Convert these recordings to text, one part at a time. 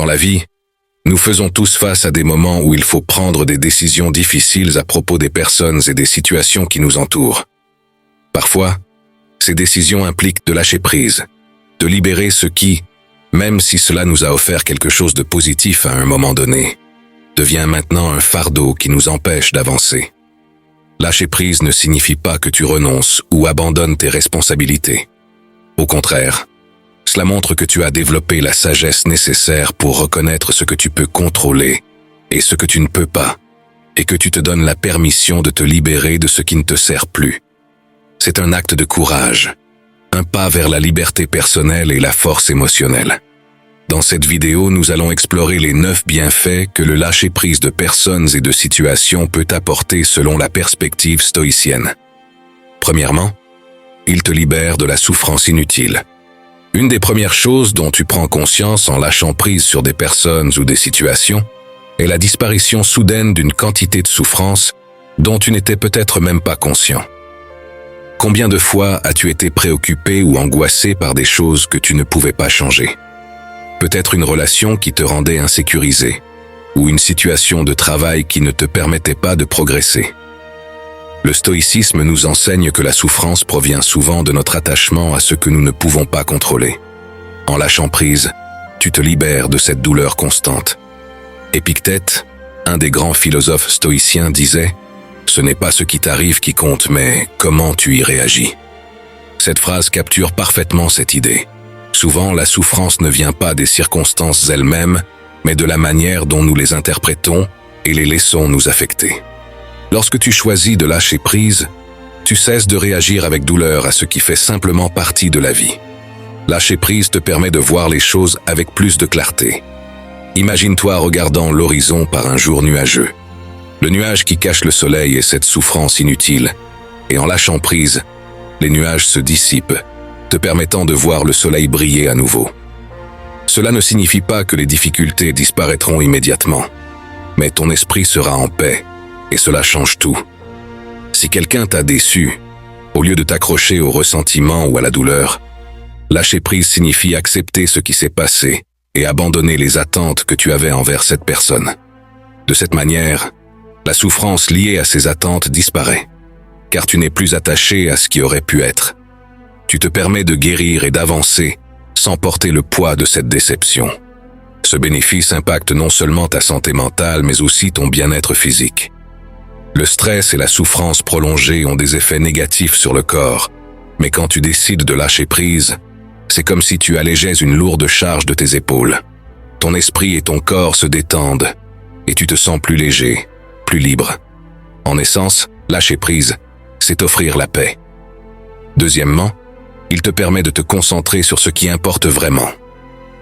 la vie, nous faisons tous face à des moments où il faut prendre des décisions difficiles à propos des personnes et des situations qui nous entourent. Parfois, ces décisions impliquent de lâcher prise, de libérer ce qui, même si cela nous a offert quelque chose de positif à un moment donné, devient maintenant un fardeau qui nous empêche d'avancer. Lâcher prise ne signifie pas que tu renonces ou abandonnes tes responsabilités. Au contraire, cela montre que tu as développé la sagesse nécessaire pour reconnaître ce que tu peux contrôler et ce que tu ne peux pas, et que tu te donnes la permission de te libérer de ce qui ne te sert plus. C'est un acte de courage, un pas vers la liberté personnelle et la force émotionnelle. Dans cette vidéo, nous allons explorer les 9 bienfaits que le lâcher-prise de personnes et de situations peut apporter selon la perspective stoïcienne. Premièrement, il te libère de la souffrance inutile. Une des premières choses dont tu prends conscience en lâchant prise sur des personnes ou des situations est la disparition soudaine d'une quantité de souffrance dont tu n'étais peut-être même pas conscient. Combien de fois as-tu été préoccupé ou angoissé par des choses que tu ne pouvais pas changer? Peut-être une relation qui te rendait insécurisé, ou une situation de travail qui ne te permettait pas de progresser. Le stoïcisme nous enseigne que la souffrance provient souvent de notre attachement à ce que nous ne pouvons pas contrôler. En lâchant prise, tu te libères de cette douleur constante. Épictète, un des grands philosophes stoïciens, disait « Ce n'est pas ce qui t'arrive qui compte, mais comment tu y réagis ». Cette phrase capture parfaitement cette idée. Souvent, la souffrance ne vient pas des circonstances elles-mêmes, mais de la manière dont nous les interprétons et les laissons nous affecter. Lorsque tu choisis de lâcher prise, tu cesses de réagir avec douleur à ce qui fait simplement partie de la vie. Lâcher prise te permet de voir les choses avec plus de clarté. Imagine-toi regardant l'horizon par un jour nuageux. Le nuage qui cache le soleil est cette souffrance inutile, et en lâchant prise, les nuages se dissipent, te permettant de voir le soleil briller à nouveau. Cela ne signifie pas que les difficultés disparaîtront immédiatement, mais ton esprit sera en paix, et cela change tout. Si quelqu'un t'a déçu, au lieu de t'accrocher au ressentiment ou à la douleur, lâcher prise signifie accepter ce qui s'est passé et abandonner les attentes que tu avais envers cette personne. De cette manière, la souffrance liée à ces attentes disparaît, car tu n'es plus attaché à ce qui aurait pu être. Tu te permets de guérir et d'avancer sans porter le poids de cette déception. Ce bénéfice impacte non seulement ta santé mentale, mais aussi ton bien-être physique. Le stress et la souffrance prolongée ont des effets négatifs sur le corps, mais quand tu décides de lâcher prise, c'est comme si tu allégeais une lourde charge de tes épaules. Ton esprit et ton corps se détendent, et tu te sens plus léger, plus libre. En essence, lâcher prise, c'est offrir la paix. Deuxièmement, il te permet de te concentrer sur ce qui importe vraiment.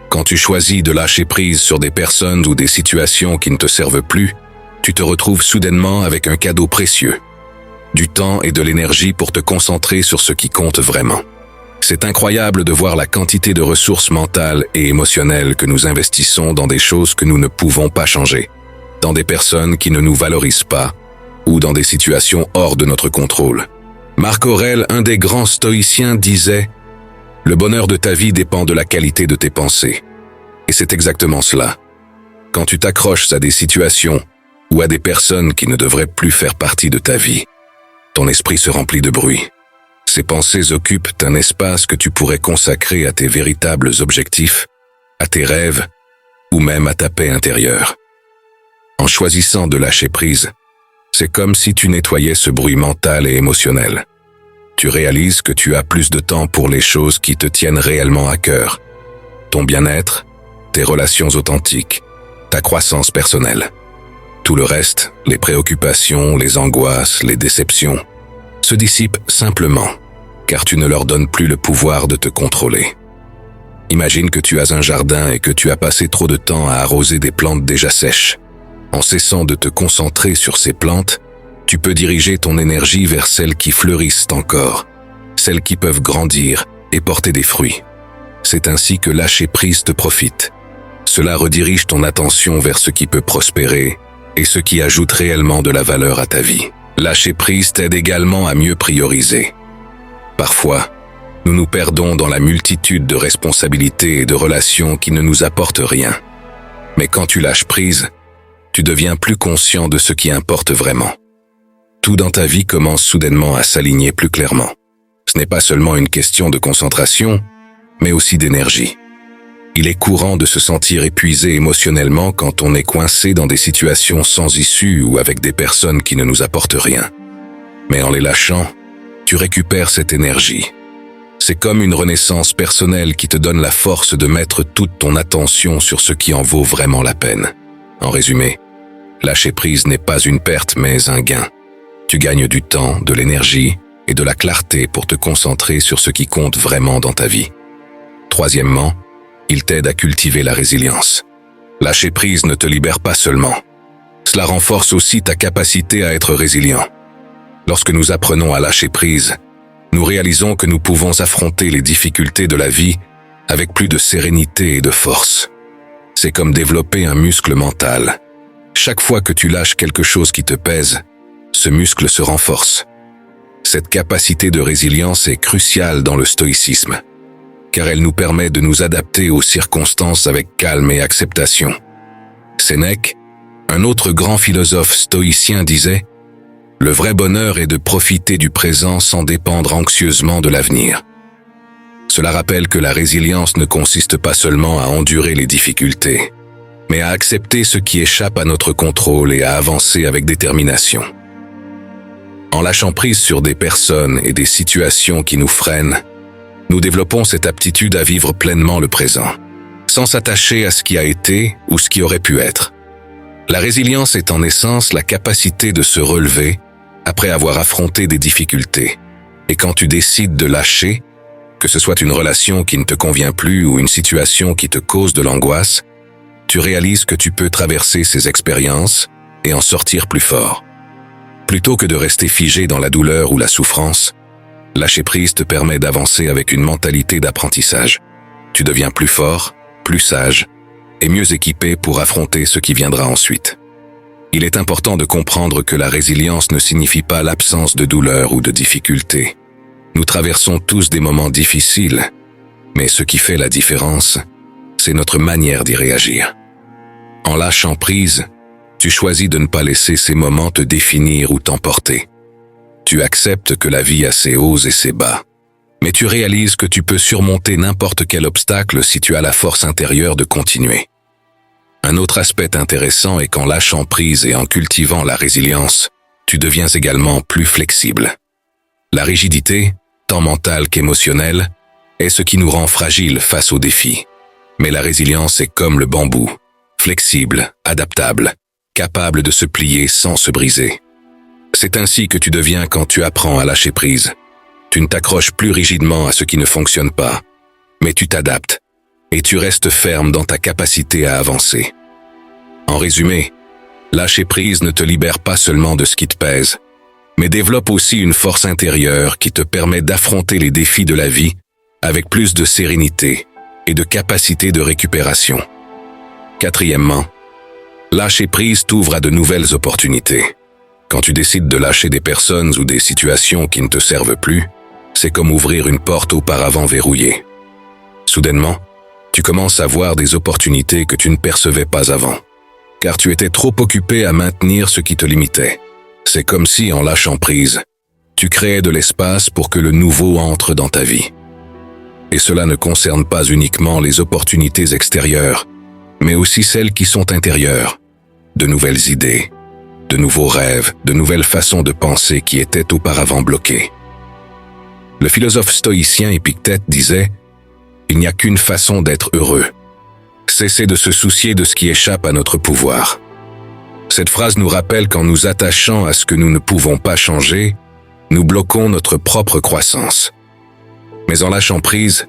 Quand tu choisis de lâcher prise sur des personnes ou des situations qui ne te servent plus, tu te retrouves soudainement avec un cadeau précieux, du temps et de l'énergie pour te concentrer sur ce qui compte vraiment. C'est incroyable de voir la quantité de ressources mentales et émotionnelles que nous investissons dans des choses que nous ne pouvons pas changer, dans des personnes qui ne nous valorisent pas, ou dans des situations hors de notre contrôle. Marc Aurèle, un des grands stoïciens, disait « Le bonheur de ta vie dépend de la qualité de tes pensées ». Et c'est exactement cela. Quand tu t'accroches à des situations ou à des personnes qui ne devraient plus faire partie de ta vie, ton esprit se remplit de bruit. Ces pensées occupent un espace que tu pourrais consacrer à tes véritables objectifs, à tes rêves ou même à ta paix intérieure. En choisissant de lâcher prise, c'est comme si tu nettoyais ce bruit mental et émotionnel. Tu réalises que tu as plus de temps pour les choses qui te tiennent réellement à cœur. Ton bien-être, tes relations authentiques, ta croissance personnelle. Tout le reste, les préoccupations, les angoisses, les déceptions, se dissipent simplement, car tu ne leur donnes plus le pouvoir de te contrôler. Imagine que tu as un jardin et que tu as passé trop de temps à arroser des plantes déjà sèches. En cessant de te concentrer sur ces plantes, tu peux diriger ton énergie vers celles qui fleurissent encore, celles qui peuvent grandir et porter des fruits. C'est ainsi que lâcher prise te profite. Cela redirige ton attention vers ce qui peut prospérer et ce qui ajoute réellement de la valeur à ta vie. Lâcher prise t'aide également à mieux prioriser. Parfois, nous nous perdons dans la multitude de responsabilités et de relations qui ne nous apportent rien. Mais quand tu lâches prise, tu deviens plus conscient de ce qui importe vraiment. Tout dans ta vie commence soudainement à s'aligner plus clairement. Ce n'est pas seulement une question de concentration, mais aussi d'énergie. Il est courant de se sentir épuisé émotionnellement quand on est coincé dans des situations sans issue ou avec des personnes qui ne nous apportent rien. Mais en les lâchant, tu récupères cette énergie. C'est comme une renaissance personnelle qui te donne la force de mettre toute ton attention sur ce qui en vaut vraiment la peine. En résumé, lâcher prise n'est pas une perte mais un gain. Tu gagnes du temps, de l'énergie et de la clarté pour te concentrer sur ce qui compte vraiment dans ta vie. Troisièmement, il t'aide à cultiver la résilience. Lâcher prise ne te libère pas seulement. Cela renforce aussi ta capacité à être résilient. Lorsque nous apprenons à lâcher prise, nous réalisons que nous pouvons affronter les difficultés de la vie avec plus de sérénité et de force. C'est comme développer un muscle mental. Chaque fois que tu lâches quelque chose qui te pèse, ce muscle se renforce. Cette capacité de résilience est cruciale dans le stoïcisme, car elle nous permet de nous adapter aux circonstances avec calme et acceptation. Sénèque, un autre grand philosophe stoïcien, disait « Le vrai bonheur est de profiter du présent sans dépendre anxieusement de l'avenir ». Cela rappelle que la résilience ne consiste pas seulement à endurer les difficultés, mais à accepter ce qui échappe à notre contrôle et à avancer avec détermination. En lâchant prise sur des personnes et des situations qui nous freinent, nous développons cette aptitude à vivre pleinement le présent, sans s'attacher à ce qui a été ou ce qui aurait pu être. La résilience est en essence la capacité de se relever après avoir affronté des difficultés. Et quand tu décides de lâcher, que ce soit une relation qui ne te convient plus ou une situation qui te cause de l'angoisse, tu réalises que tu peux traverser ces expériences et en sortir plus fort. Plutôt que de rester figé dans la douleur ou la souffrance, lâcher prise te permet d'avancer avec une mentalité d'apprentissage. Tu deviens plus fort, plus sage et mieux équipé pour affronter ce qui viendra ensuite. Il est important de comprendre que la résilience ne signifie pas l'absence de douleur ou de difficulté. Nous traversons tous des moments difficiles, mais ce qui fait la différence, c'est notre manière d'y réagir. En lâchant prise, tu choisis de ne pas laisser ces moments te définir ou t'emporter. Tu acceptes que la vie a ses hauts et ses bas, mais tu réalises que tu peux surmonter n'importe quel obstacle si tu as la force intérieure de continuer. Un autre aspect intéressant est qu'en lâchant prise et en cultivant la résilience, tu deviens également plus flexible. La rigidité, tant mentale qu'émotionnelle, est ce qui nous rend fragiles face aux défis. Mais la résilience est comme le bambou, flexible, adaptable, capable de se plier sans se briser. C'est ainsi que tu deviens quand tu apprends à lâcher prise. Tu ne t'accroches plus rigidement à ce qui ne fonctionne pas, mais tu t'adaptes et tu restes ferme dans ta capacité à avancer. En résumé, lâcher prise ne te libère pas seulement de ce qui te pèse, mais développe aussi une force intérieure qui te permet d'affronter les défis de la vie avec plus de sérénité et de capacité de récupération. Quatrièmement, lâcher prise t'ouvre à de nouvelles opportunités. Quand tu décides de lâcher des personnes ou des situations qui ne te servent plus, c'est comme ouvrir une porte auparavant verrouillée. Soudainement, tu commences à voir des opportunités que tu ne percevais pas avant, car tu étais trop occupé à maintenir ce qui te limitait. C'est comme si, en lâchant prise, tu créais de l'espace pour que le nouveau entre dans ta vie. Et cela ne concerne pas uniquement les opportunités extérieures, mais aussi celles qui sont intérieures. De nouvelles idées, de nouveaux rêves, de nouvelles façons de penser qui étaient auparavant bloquées. Le philosophe stoïcien Épictète disait « Il n'y a qu'une façon d'être heureux. Cesser de se soucier de ce qui échappe à notre pouvoir. » Cette phrase nous rappelle qu'en nous attachant à ce que nous ne pouvons pas changer, nous bloquons notre propre croissance. Mais en lâchant prise,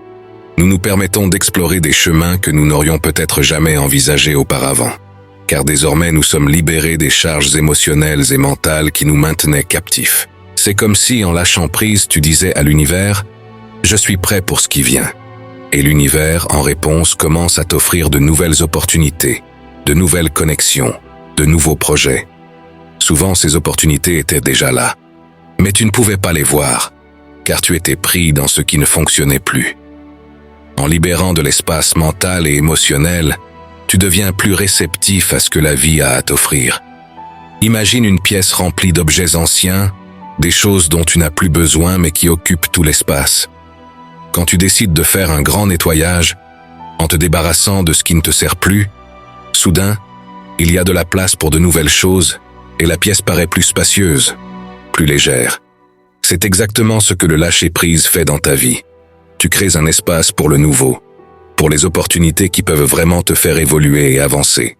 nous nous permettons d'explorer des chemins que nous n'aurions peut-être jamais envisagés auparavant. Car désormais nous sommes libérés des charges émotionnelles et mentales qui nous maintenaient captifs. C'est comme si, en lâchant prise, tu disais à l'univers « Je suis prêt pour ce qui vient ». Et l'univers, en réponse, commence à t'offrir de nouvelles opportunités, de nouvelles connexions, de nouveaux projets. Souvent, ces opportunités étaient déjà là, mais tu ne pouvais pas les voir, car tu étais pris dans ce qui ne fonctionnait plus. En libérant de l'espace mental et émotionnel, tu tu deviens plus réceptif à ce que la vie a à t'offrir. Imagine une pièce remplie d'objets anciens, des choses dont tu n'as plus besoin mais qui occupent tout l'espace. Quand tu décides de faire un grand nettoyage, en te débarrassant de ce qui ne te sert plus, soudain, il y a de la place pour de nouvelles choses et la pièce paraît plus spacieuse, plus légère. C'est exactement ce que le lâcher-prise fait dans ta vie. Tu crées un espace pour le nouveau, pour les opportunités qui peuvent vraiment te faire évoluer et avancer.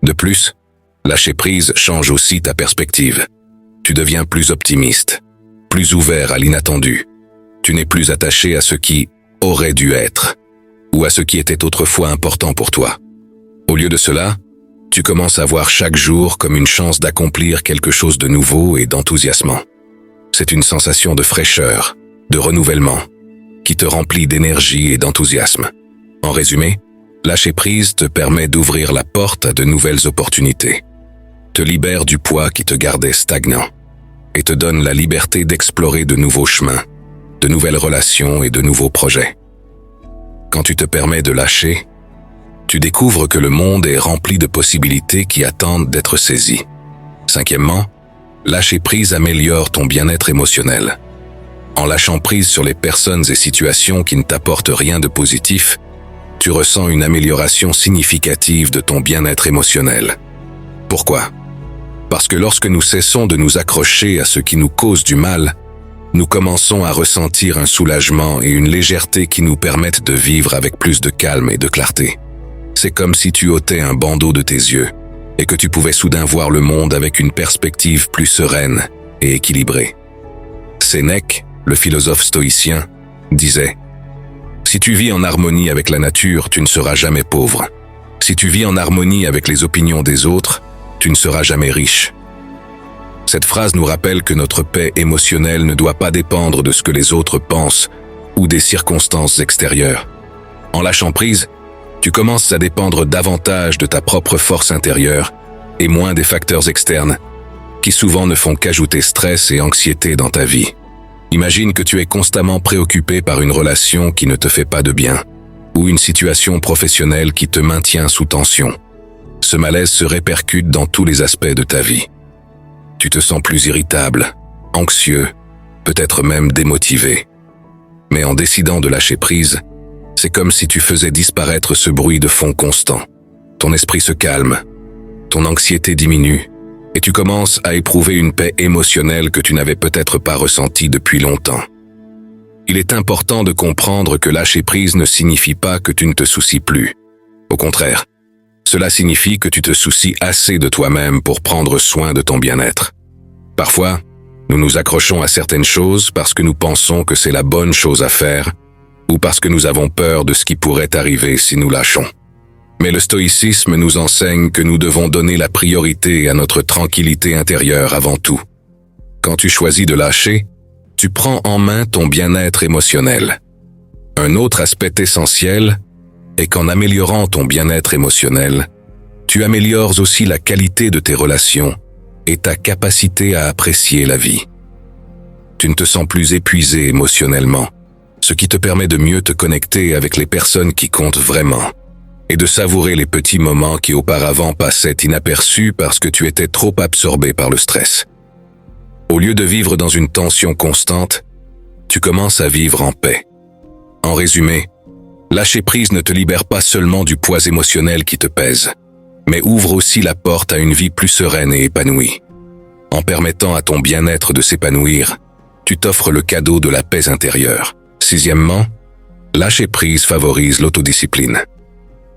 De plus, lâcher-prise change aussi ta perspective. Tu deviens plus optimiste, plus ouvert à l'inattendu. Tu n'es plus attaché à ce qui aurait dû être, ou à ce qui était autrefois important pour toi. Au lieu de cela, tu commences à voir chaque jour comme une chance d'accomplir quelque chose de nouveau et d'enthousiasmant. C'est une sensation de fraîcheur, de renouvellement, qui te remplit d'énergie et d'enthousiasme. En résumé, lâcher prise te permet d'ouvrir la porte à de nouvelles opportunités, te libère du poids qui te gardait stagnant, et te donne la liberté d'explorer de nouveaux chemins, de nouvelles relations et de nouveaux projets. Quand tu te permets de lâcher, tu découvres que le monde est rempli de possibilités qui attendent d'être saisies. Cinquièmement, lâcher prise améliore ton bien-être émotionnel. En lâchant prise sur les personnes et situations qui ne t'apportent rien de positif, tu ressens une amélioration significative de ton bien-être émotionnel. Pourquoi? Parce que lorsque nous cessons de nous accrocher à ce qui nous cause du mal, nous commençons à ressentir un soulagement et une légèreté qui nous permettent de vivre avec plus de calme et de clarté. C'est comme si tu ôtais un bandeau de tes yeux et que tu pouvais soudain voir le monde avec une perspective plus sereine et équilibrée. Sénèque, le philosophe stoïcien, disait « Si tu vis en harmonie avec la nature, tu ne seras jamais pauvre. Si tu vis en harmonie avec les opinions des autres, tu ne seras jamais riche. » Cette phrase nous rappelle que notre paix émotionnelle ne doit pas dépendre de ce que les autres pensent ou des circonstances extérieures. En lâchant prise, tu commences à dépendre davantage de ta propre force intérieure et moins des facteurs externes, qui souvent ne font qu'ajouter stress et anxiété dans ta vie. Imagine que tu es constamment préoccupé par une relation qui ne te fait pas de bien, ou une situation professionnelle qui te maintient sous tension. Ce malaise se répercute dans tous les aspects de ta vie. Tu te sens plus irritable, anxieux, peut-être même démotivé. Mais en décidant de lâcher prise, c'est comme si tu faisais disparaître ce bruit de fond constant. Ton esprit se calme, ton anxiété diminue, et tu commences à éprouver une paix émotionnelle que tu n'avais peut-être pas ressentie depuis longtemps. Il est important de comprendre que lâcher prise ne signifie pas que tu ne te soucies plus. Au contraire, cela signifie que tu te soucies assez de toi-même pour prendre soin de ton bien-être. Parfois, nous nous accrochons à certaines choses parce que nous pensons que c'est la bonne chose à faire ou parce que nous avons peur de ce qui pourrait arriver si nous lâchons. Mais le stoïcisme nous enseigne que nous devons donner la priorité à notre tranquillité intérieure avant tout. Quand tu choisis de lâcher, tu prends en main ton bien-être émotionnel. Un autre aspect essentiel est qu'en améliorant ton bien-être émotionnel, tu améliores aussi la qualité de tes relations et ta capacité à apprécier la vie. Tu ne te sens plus épuisé émotionnellement, ce qui te permet de mieux te connecter avec les personnes qui comptent vraiment et de savourer les petits moments qui auparavant passaient inaperçus parce que tu étais trop absorbé par le stress. Au lieu de vivre dans une tension constante, tu commences à vivre en paix. En résumé, lâcher prise ne te libère pas seulement du poids émotionnel qui te pèse, mais ouvre aussi la porte à une vie plus sereine et épanouie. En permettant à ton bien-être de s'épanouir, tu t'offres le cadeau de la paix intérieure. Sixièmement, lâcher prise favorise l'autodiscipline.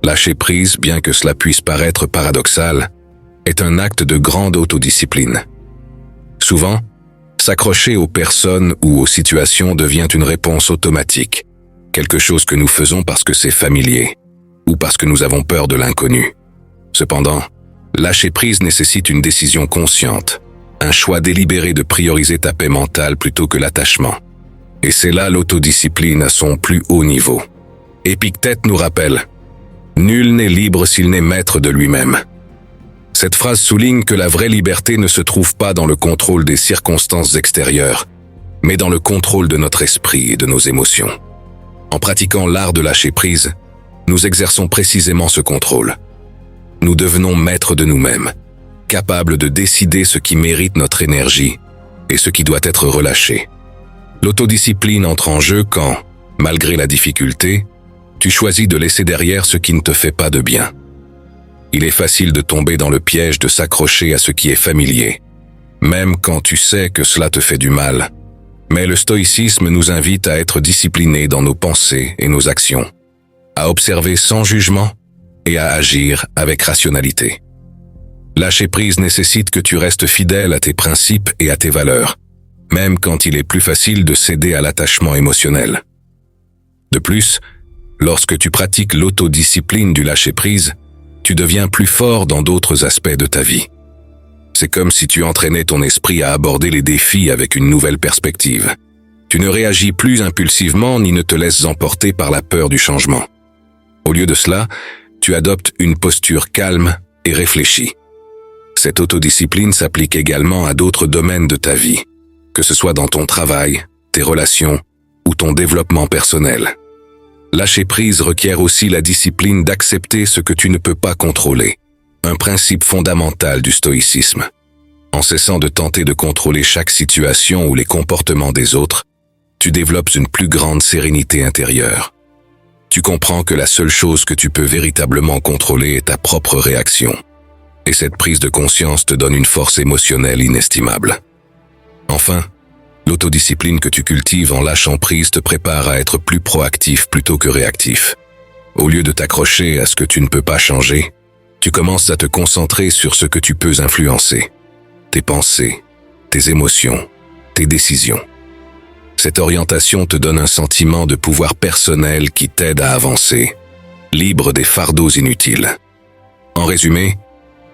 Lâcher prise, bien que cela puisse paraître paradoxal, est un acte de grande autodiscipline. Souvent, s'accrocher aux personnes ou aux situations devient une réponse automatique, quelque chose que nous faisons parce que c'est familier ou parce que nous avons peur de l'inconnu. Cependant, lâcher prise nécessite une décision consciente, un choix délibéré de prioriser ta paix mentale plutôt que l'attachement. Et c'est là l'autodiscipline à son plus haut niveau. Épictète nous rappelle « Nul n'est libre s'il n'est maître de lui-même ». Cette phrase souligne que la vraie liberté ne se trouve pas dans le contrôle des circonstances extérieures, mais dans le contrôle de notre esprit et de nos émotions. En pratiquant l'art de lâcher prise, nous exerçons précisément ce contrôle. nous devenons maîtres de nous-mêmes, capables de décider ce qui mérite notre énergie et ce qui doit être relâché. L'autodiscipline entre en jeu quand, malgré la difficulté, tu choisis de laisser derrière ce qui ne te fait pas de bien. Il est facile de tomber dans le piège de s'accrocher à ce qui est familier, même quand tu sais que cela te fait du mal. Mais le stoïcisme nous invite à être disciplinés dans nos pensées et nos actions, à observer sans jugement et à agir avec rationalité. Lâcher prise nécessite que tu restes fidèle à tes principes et à tes valeurs, même quand il est plus facile de céder à l'attachement émotionnel. De plus, lorsque tu pratiques l'autodiscipline du lâcher-prise, tu deviens plus fort dans d'autres aspects de ta vie. C'est comme si tu entraînais ton esprit à aborder les défis avec une nouvelle perspective. Tu ne réagis plus impulsivement ni ne te laisses emporter par la peur du changement. Au lieu de cela, tu adoptes une posture calme et réfléchie. Cette autodiscipline s'applique également à d'autres domaines de ta vie, que ce soit dans ton travail, tes relations ou ton développement personnel. Lâcher prise requiert aussi la discipline d'accepter ce que tu ne peux pas contrôler, un principe fondamental du stoïcisme. En cessant de tenter de contrôler chaque situation ou les comportements des autres, tu développes une plus grande sérénité intérieure. Tu comprends que la seule chose que tu peux véritablement contrôler est ta propre réaction. Et cette prise de conscience te donne une force émotionnelle inestimable. Enfin, l'autodiscipline que tu cultives en lâchant prise te prépare à être plus proactif plutôt que réactif. Au lieu de t'accrocher à ce que tu ne peux pas changer, tu commences à te concentrer sur ce que tu peux influencer. Tes pensées, tes émotions, tes décisions. Cette orientation te donne un sentiment de pouvoir personnel qui t'aide à avancer, libre des fardeaux inutiles. En résumé,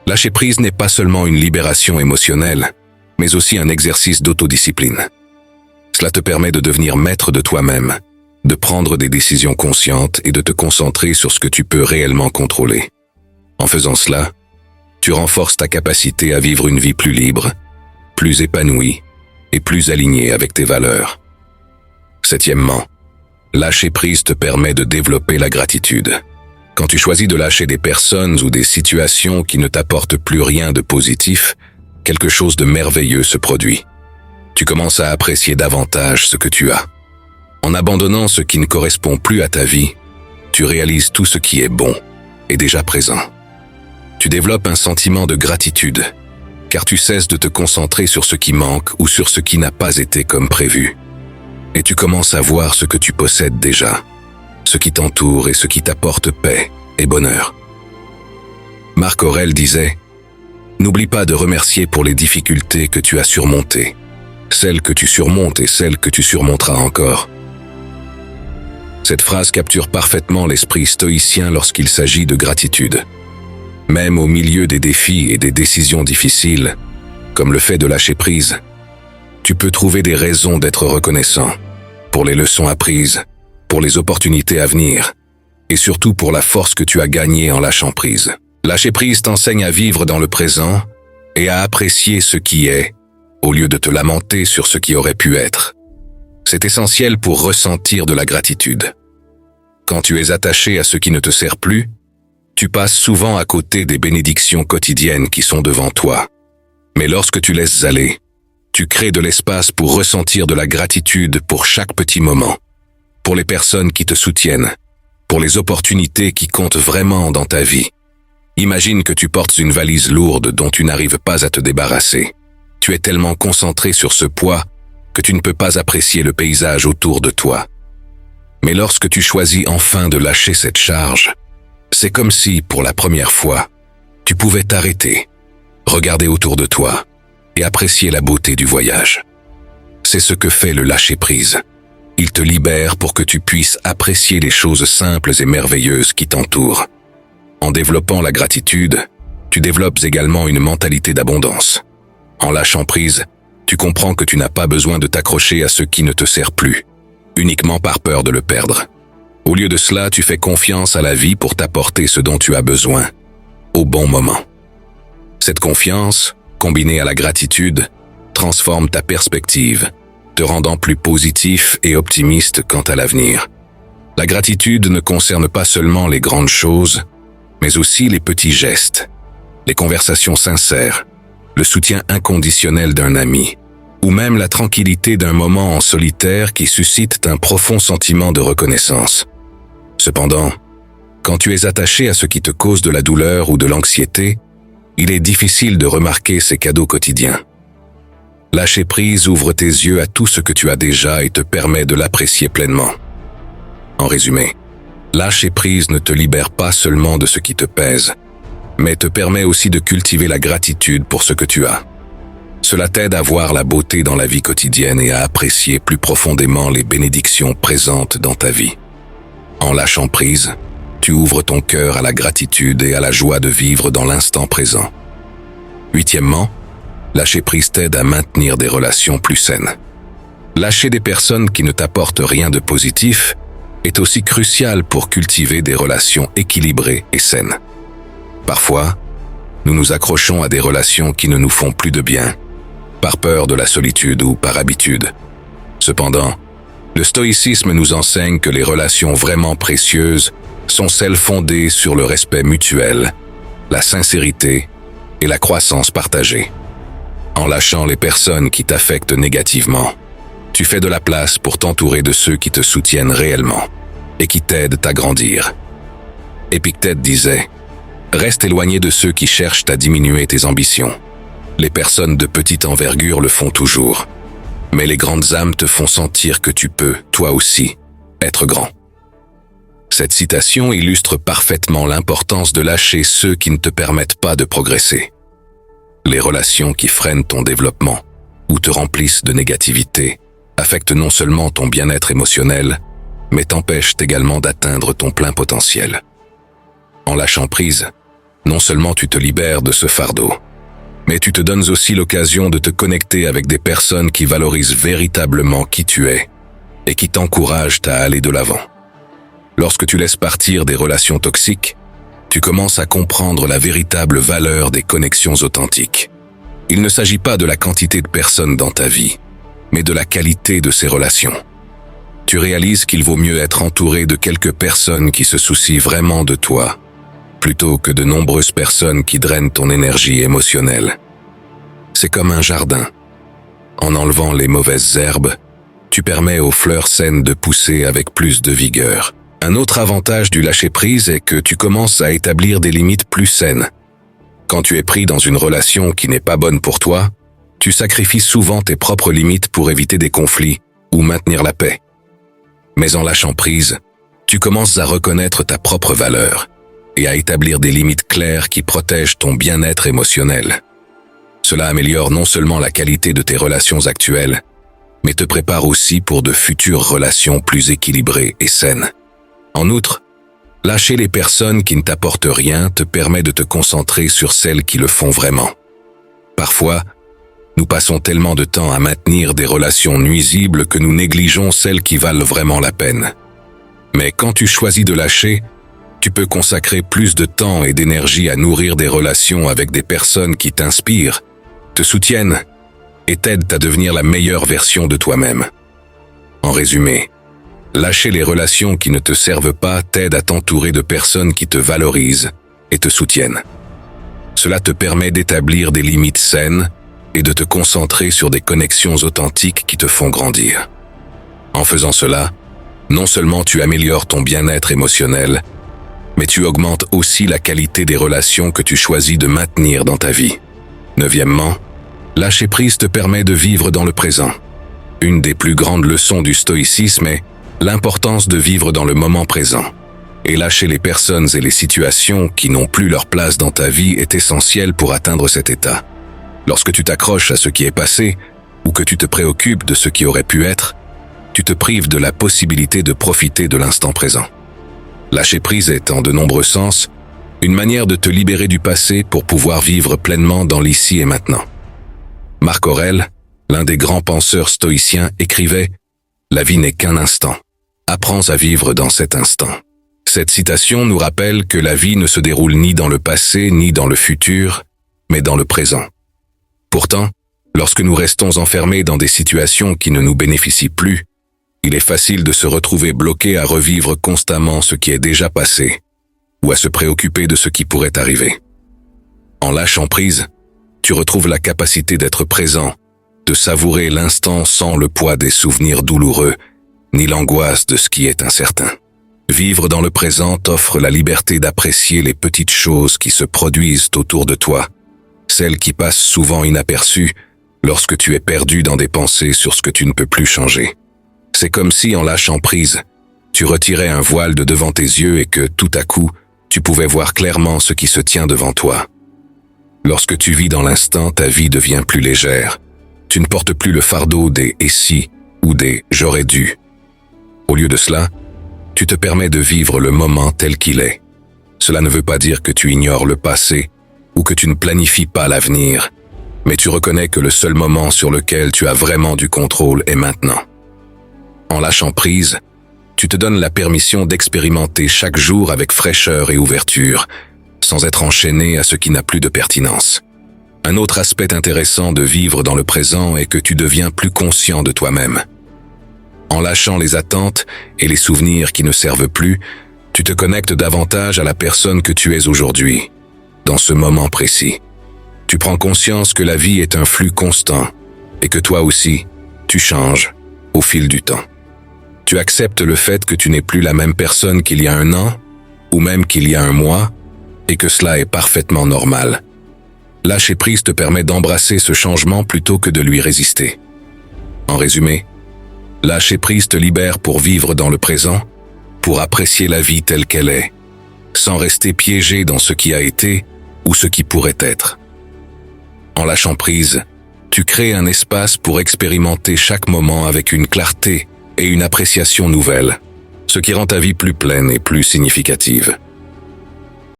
lâcher prise n'est pas seulement une libération émotionnelle, mais aussi un exercice d'autodiscipline. Cela te permet de devenir maître de toi-même, de prendre des décisions conscientes et de te concentrer sur ce que tu peux réellement contrôler. En faisant cela, tu renforces ta capacité à vivre une vie plus libre, plus épanouie et plus alignée avec tes valeurs. Septièmement, lâcher prise te permet de développer la gratitude. Quand tu choisis de lâcher des personnes ou des situations qui ne t'apportent plus rien de positif, quelque chose de merveilleux se produit. Tu commences à apprécier davantage ce que tu as. En abandonnant ce qui ne correspond plus à ta vie, tu réalises tout ce qui est bon et déjà présent. Tu développes un sentiment de gratitude, car tu cesses de te concentrer sur ce qui manque ou sur ce qui n'a pas été comme prévu. Et tu commences à voir ce que tu possèdes déjà, ce qui t'entoure et ce qui t'apporte paix et bonheur. Marc Aurèle disait « N'oublie pas de remercier pour les difficultés que tu as surmontées, celles que tu surmontes et celles que tu surmonteras encore. » Cette phrase capture parfaitement l'esprit stoïcien lorsqu'il s'agit de gratitude. Même au milieu des défis et des décisions difficiles, comme le fait de lâcher prise, tu peux trouver des raisons d'être reconnaissant pour les leçons apprises, pour les opportunités à venir, et surtout pour la force que tu as gagnée en lâchant prise. Lâcher prise t'enseigne à vivre dans le présent et à apprécier ce qui est, au lieu de te lamenter sur ce qui aurait pu être. C'est essentiel pour ressentir de la gratitude. Quand tu es attaché à ce qui ne te sert plus, tu passes souvent à côté des bénédictions quotidiennes qui sont devant toi. Mais lorsque tu laisses aller, tu crées de l'espace pour ressentir de la gratitude pour chaque petit moment, pour les personnes qui te soutiennent, pour les opportunités qui comptent vraiment dans ta vie. Imagine que tu portes une valise lourde dont tu n'arrives pas à te débarrasser. Tu es tellement concentré sur ce poids que tu ne peux pas apprécier le paysage autour de toi. Mais lorsque tu choisis enfin de lâcher cette charge, c'est comme si, pour la première fois, tu pouvais t'arrêter, regarder autour de toi et apprécier la beauté du voyage. C'est ce que fait le lâcher-prise. Il te libère pour que tu puisses apprécier les choses simples et merveilleuses qui t'entourent. En développant la gratitude, tu développes également une mentalité d'abondance. En lâchant prise, tu comprends que tu n'as pas besoin de t'accrocher à ce qui ne te sert plus, uniquement par peur de le perdre. Au lieu de cela, tu fais confiance à la vie pour t'apporter ce dont tu as besoin, au bon moment. Cette confiance, combinée à la gratitude, transforme ta perspective, te rendant plus positif et optimiste quant à l'avenir. La gratitude ne concerne pas seulement les grandes choses, mais aussi les petits gestes, les conversations sincères, le soutien inconditionnel d'un ami, ou même la tranquillité d'un moment en solitaire qui suscite un profond sentiment de reconnaissance. Cependant, quand tu es attaché à ce qui te cause de la douleur ou de l'anxiété, il est difficile de remarquer ces cadeaux quotidiens. Lâcher prise ouvre tes yeux à tout ce que tu as déjà et te permet de l'apprécier pleinement. En résumé, lâcher prise ne te libère pas seulement de ce qui te pèse, mais te permet aussi de cultiver la gratitude pour ce que tu as. Cela t'aide à voir la beauté dans la vie quotidienne et à apprécier plus profondément les bénédictions présentes dans ta vie. En lâchant prise, tu ouvres ton cœur à la gratitude et à la joie de vivre dans l'instant présent. Huitièmement, lâcher prise t'aide à maintenir des relations plus saines. Lâcher des personnes qui ne t'apportent rien de positif est aussi crucial pour cultiver des relations équilibrées et saines. Parfois, nous nous accrochons à des relations qui ne nous font plus de bien, par peur de la solitude ou par habitude. Cependant, le stoïcisme nous enseigne que les relations vraiment précieuses sont celles fondées sur le respect mutuel, la sincérité et la croissance partagée. En lâchant les personnes qui t'affectent négativement, tu fais de la place pour t'entourer de ceux qui te soutiennent réellement et qui t'aident à grandir. Épictète disait « Reste éloigné de ceux qui cherchent à diminuer tes ambitions. Les personnes de petite envergure le font toujours, mais les grandes âmes te font sentir que tu peux, toi aussi, être grand. » Cette citation illustre parfaitement l'importance de lâcher ceux qui ne te permettent pas de progresser. Les relations qui freinent ton développement ou te remplissent de négativité affectent non seulement ton bien-être émotionnel, mais t'empêchent également d'atteindre ton plein potentiel. En lâchant prise, non seulement tu te libères de ce fardeau, mais tu te donnes aussi l'occasion de te connecter avec des personnes qui valorisent véritablement qui tu es et qui t'encouragent à aller de l'avant. Lorsque tu laisses partir des relations toxiques, tu commences à comprendre la véritable valeur des connexions authentiques. Il ne s'agit pas de la quantité de personnes dans ta vie, mais de la qualité de ces relations. Tu réalises qu'il vaut mieux être entouré de quelques personnes qui se soucient vraiment de toi, plutôt que de nombreuses personnes qui drainent ton énergie émotionnelle. C'est comme un jardin. En enlevant les mauvaises herbes, tu permets aux fleurs saines de pousser avec plus de vigueur. Un autre avantage du lâcher-prise est que tu commences à établir des limites plus saines. Quand tu es pris dans une relation qui n'est pas bonne pour toi, tu sacrifies souvent tes propres limites pour éviter des conflits ou maintenir la paix. Mais en lâchant prise, tu commences à reconnaître ta propre valeur et à établir des limites claires qui protègent ton bien-être émotionnel. Cela améliore non seulement la qualité de tes relations actuelles, mais te prépare aussi pour de futures relations plus équilibrées et saines. En outre, lâcher les personnes qui ne t'apportent rien te permet de te concentrer sur celles qui le font vraiment. Parfois, nous passons tellement de temps à maintenir des relations nuisibles que nous négligeons celles qui valent vraiment la peine. Mais quand tu choisis de lâcher, tu peux consacrer plus de temps et d'énergie à nourrir des relations avec des personnes qui t'inspirent, te soutiennent et t'aident à devenir la meilleure version de toi-même. En résumé, lâcher les relations qui ne te servent pas t'aide à t'entourer de personnes qui te valorisent et te soutiennent. Cela te permet d'établir des limites saines et de te concentrer sur des connexions authentiques qui te font grandir. En faisant cela, non seulement tu améliores ton bien-être émotionnel, mais tu augmentes aussi la qualité des relations que tu choisis de maintenir dans ta vie. Neuvièmement, lâcher prise te permet de vivre dans le présent. Une des plus grandes leçons du stoïcisme est l'importance de vivre dans le moment présent. Et lâcher les personnes et les situations qui n'ont plus leur place dans ta vie est essentiel pour atteindre cet état. Lorsque tu t'accroches à ce qui est passé, ou que tu te préoccupes de ce qui aurait pu être, tu te prives de la possibilité de profiter de l'instant présent. Lâcher prise est, en de nombreux sens, une manière de te libérer du passé pour pouvoir vivre pleinement dans l'ici et maintenant. Marc Aurèle, l'un des grands penseurs stoïciens, écrivait « La vie n'est qu'un instant. Apprends à vivre dans cet instant. » Cette citation nous rappelle que la vie ne se déroule ni dans le passé ni dans le futur, mais dans le présent. Pourtant, lorsque nous restons enfermés dans des situations qui ne nous bénéficient plus, il est facile de se retrouver bloqué à revivre constamment ce qui est déjà passé, ou à se préoccuper de ce qui pourrait arriver. En lâchant prise, tu retrouves la capacité d'être présent, de savourer l'instant sans le poids des souvenirs douloureux, ni l'angoisse de ce qui est incertain. Vivre dans le présent t'offre la liberté d'apprécier les petites choses qui se produisent autour de toi, celles qui passent souvent inaperçues lorsque tu es perdu dans des pensées sur ce que tu ne peux plus changer. C'est comme si, en lâchant prise, tu retirais un voile de devant tes yeux et que, tout à coup, tu pouvais voir clairement ce qui se tient devant toi. Lorsque tu vis dans l'instant, ta vie devient plus légère. Tu ne portes plus le fardeau des « et si » ou des « j'aurais dû ». Au lieu de cela, tu te permets de vivre le moment tel qu'il est. Cela ne veut pas dire que tu ignores le passé ou que tu ne planifies pas l'avenir, mais tu reconnais que le seul moment sur lequel tu as vraiment du contrôle est maintenant. En lâchant prise, tu te donnes la permission d'expérimenter chaque jour avec fraîcheur et ouverture, sans être enchaîné à ce qui n'a plus de pertinence. Un autre aspect intéressant de vivre dans le présent est que tu deviens plus conscient de toi-même. En lâchant les attentes et les souvenirs qui ne servent plus, tu te connectes davantage à la personne que tu es aujourd'hui, dans ce moment précis. Tu prends conscience que la vie est un flux constant et que toi aussi, tu changes au fil du temps. Tu acceptes le fait que tu n'es plus la même personne qu'il y a un an, ou même qu'il y a un mois, et que cela est parfaitement normal. Lâcher prise te permet d'embrasser ce changement plutôt que de lui résister. En résumé, lâcher prise te libère pour vivre dans le présent, pour apprécier la vie telle qu'elle est, sans rester piégé dans ce qui a été ou ce qui pourrait être. En lâchant prise, tu crées un espace pour expérimenter chaque moment avec une clarté et une appréciation nouvelle, ce qui rend ta vie plus pleine et plus significative.